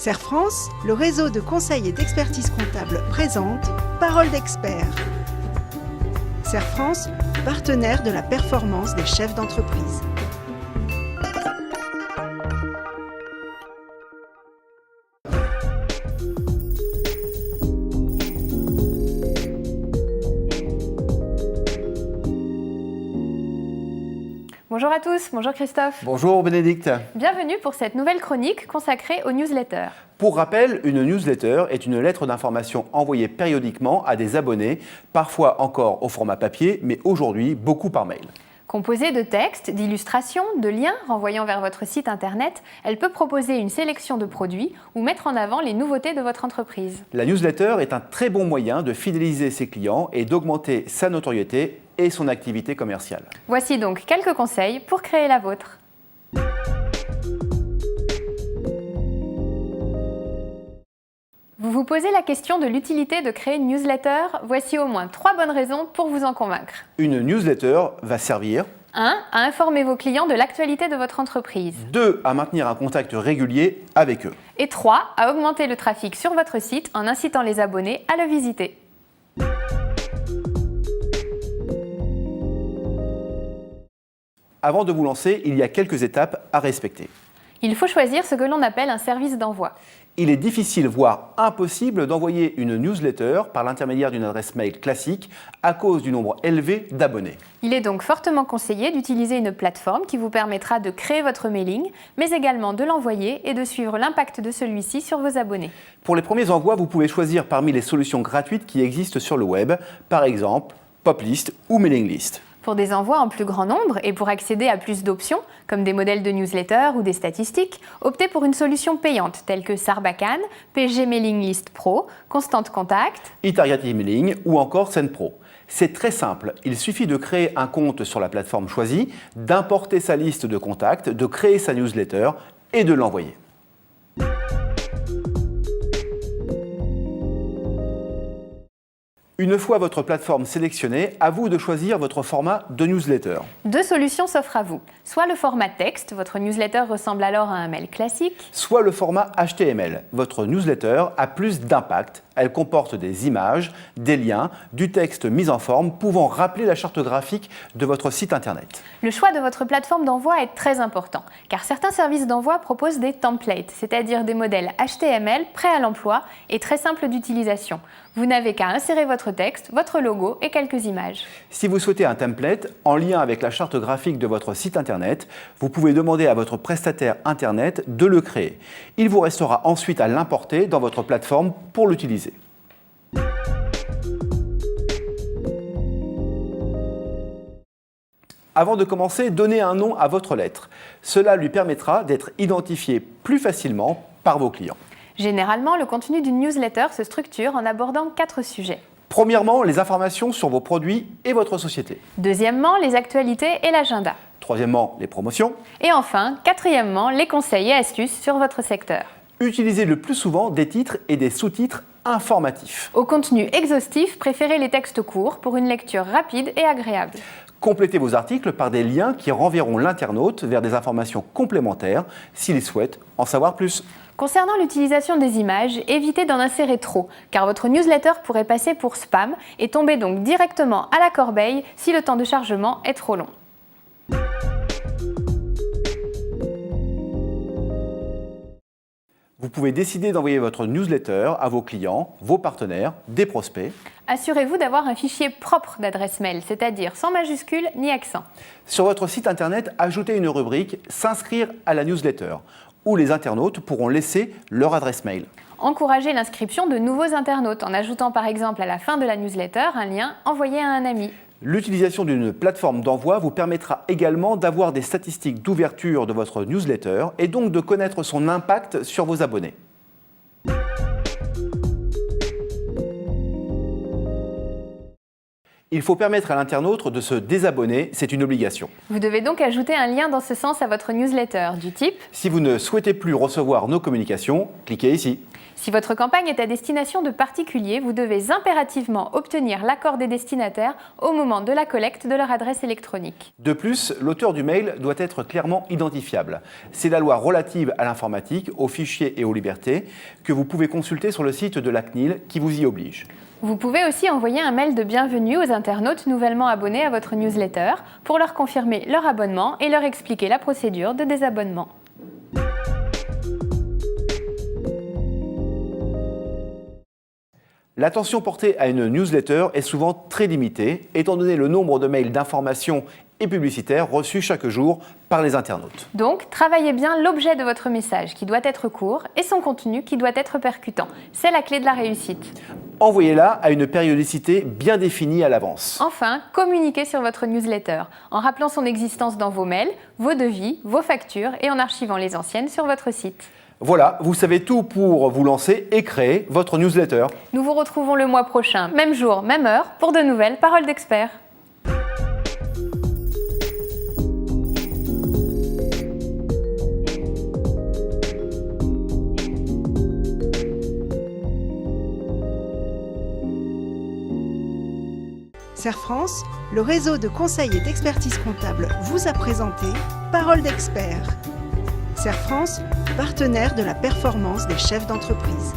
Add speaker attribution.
Speaker 1: Serre France, le réseau de conseil et d'expertise comptable présente Parole d'expert. Serre France, partenaire de la performance des chefs d'entreprise.
Speaker 2: Bonjour à tous, bonjour Christophe.
Speaker 3: Bonjour Bénédicte.
Speaker 2: Bienvenue pour cette nouvelle chronique consacrée aux newsletters.
Speaker 3: Pour rappel, une newsletter est une lettre d'information envoyée périodiquement à des abonnés, parfois encore au format papier, mais aujourd'hui beaucoup par mail.
Speaker 2: Composée de textes, d'illustrations, de liens renvoyant vers votre site internet, elle peut proposer une sélection de produits ou mettre en avant les nouveautés de votre entreprise.
Speaker 3: La newsletter est un très bon moyen de fidéliser ses clients et d'augmenter sa notoriété et son activité commerciale.
Speaker 2: Voici donc quelques conseils pour créer la vôtre. Vous vous posez la question de l'utilité de créer une newsletter? Voici au moins 3 bonnes raisons pour vous en convaincre.
Speaker 3: Une newsletter va servir
Speaker 2: 1. À informer vos clients de l'actualité de votre entreprise.
Speaker 3: 2. À maintenir un contact régulier avec eux.
Speaker 2: Et 3. À augmenter le trafic sur votre site en incitant les abonnés à le visiter.
Speaker 3: Avant de vous lancer, il y a quelques étapes à respecter.
Speaker 2: Il faut choisir ce que l'on appelle un service d'envoi.
Speaker 3: Il est difficile, voire impossible, d'envoyer une newsletter par l'intermédiaire d'une adresse mail classique à cause du nombre élevé d'abonnés.
Speaker 2: Il est donc fortement conseillé d'utiliser une plateforme qui vous permettra de créer votre mailing, mais également de l'envoyer et de suivre l'impact de celui-ci sur vos abonnés.
Speaker 3: Pour les premiers envois, vous pouvez choisir parmi les solutions gratuites qui existent sur le web, par exemple Poplist ou Mailing List.
Speaker 2: Pour des envois en plus grand nombre et pour accéder à plus d'options, comme des modèles de newsletter ou des statistiques, optez pour une solution payante telle que Sarbacane, PG Mailing List Pro, Constant Contact,
Speaker 3: Itariat Emailing ou encore SendPro. C'est très simple, il suffit de créer un compte sur la plateforme choisie, d'importer sa liste de contacts, de créer sa newsletter et de l'envoyer. Une fois votre plateforme sélectionnée, à vous de choisir votre format de newsletter.
Speaker 2: 2 solutions s'offrent à vous. Soit le format texte, votre newsletter ressemble alors à un mail classique.
Speaker 3: Soit le format HTML. Votre newsletter a plus d'impact. Elle comporte des images, des liens, du texte mis en forme pouvant rappeler la charte graphique de votre site internet.
Speaker 2: Le choix de votre plateforme d'envoi est très important, car certains services d'envoi proposent des templates, c'est-à-dire des modèles HTML prêts à l'emploi et très simples d'utilisation. Vous n'avez qu'à insérer votre texte, votre logo et quelques images.
Speaker 3: Si vous souhaitez un template en lien avec la charte graphique de votre site internet, vous pouvez demander à votre prestataire internet de le créer. Il vous restera ensuite à l'importer dans votre plateforme pour l'utiliser. Avant de commencer, donnez un nom à votre lettre. Cela lui permettra d'être identifié plus facilement par vos clients.
Speaker 2: Généralement, le contenu d'une newsletter se structure en abordant 4 sujets.
Speaker 3: Premièrement, les informations sur vos produits et votre société.
Speaker 2: Deuxièmement, les actualités et l'agenda.
Speaker 3: Troisièmement, les promotions.
Speaker 2: Et enfin, quatrièmement, les conseils et astuces sur votre secteur.
Speaker 3: Utilisez le plus souvent des titres et des sous-titres informatifs.
Speaker 2: Au contenu exhaustif, préférez les textes courts pour une lecture rapide et agréable.
Speaker 3: Complétez vos articles par des liens qui renverront l'internaute vers des informations complémentaires s'il souhaite en savoir plus.
Speaker 2: Concernant l'utilisation des images, évitez d'en insérer trop, car votre newsletter pourrait passer pour spam et tomber donc directement à la corbeille si le temps de chargement est trop long.
Speaker 3: Vous pouvez décider d'envoyer votre newsletter à vos clients, vos partenaires, des prospects.
Speaker 2: Assurez-vous d'avoir un fichier propre d'adresse mail, c'est-à-dire sans majuscule ni accent.
Speaker 3: Sur votre site internet, ajoutez une rubrique « S'inscrire à la newsletter » où les internautes pourront laisser leur adresse mail.
Speaker 2: Encouragez l'inscription de nouveaux internautes en ajoutant par exemple à la fin de la newsletter un lien envoyé à un ami.
Speaker 3: L'utilisation d'une plateforme d'envoi vous permettra également d'avoir des statistiques d'ouverture de votre newsletter et donc de connaître son impact sur vos abonnés. Il faut permettre à l'internaute de se désabonner, c'est une obligation.
Speaker 2: Vous devez donc ajouter un lien dans ce sens à votre newsletter, du type «
Speaker 3: Si vous ne souhaitez plus recevoir nos communications, cliquez ici ».
Speaker 2: Si votre campagne est à destination de particuliers, vous devez impérativement obtenir l'accord des destinataires au moment de la collecte de leur adresse électronique.
Speaker 3: De plus, l'auteur du mail doit être clairement identifiable. C'est la loi relative à l'informatique, aux fichiers et aux libertés que vous pouvez consulter sur le site de la CNIL qui vous y oblige.
Speaker 2: Vous pouvez aussi envoyer un mail de bienvenue aux internautes nouvellement abonnés à votre newsletter pour leur confirmer leur abonnement et leur expliquer la procédure de désabonnement.
Speaker 3: L'attention portée à une newsletter est souvent très limitée, étant donné le nombre de mails d'information et publicitaires reçus chaque jour par les internautes.
Speaker 2: Donc, travaillez bien l'objet de votre message qui doit être court et son contenu qui doit être percutant. C'est la clé de la réussite.
Speaker 3: Envoyez-la à une périodicité bien définie à l'avance.
Speaker 2: Enfin, communiquez sur votre newsletter en rappelant son existence dans vos mails, vos devis, vos factures et en archivant les anciennes sur votre site.
Speaker 3: Voilà, vous savez tout pour vous lancer et créer votre newsletter.
Speaker 2: Nous vous retrouvons le mois prochain, même jour, même heure, pour de nouvelles paroles d'experts.
Speaker 1: Serre France, le réseau de conseils et d'expertise comptable vous a présenté Paroles d'experts. Serre France, partenaire de la performance des chefs d'entreprise.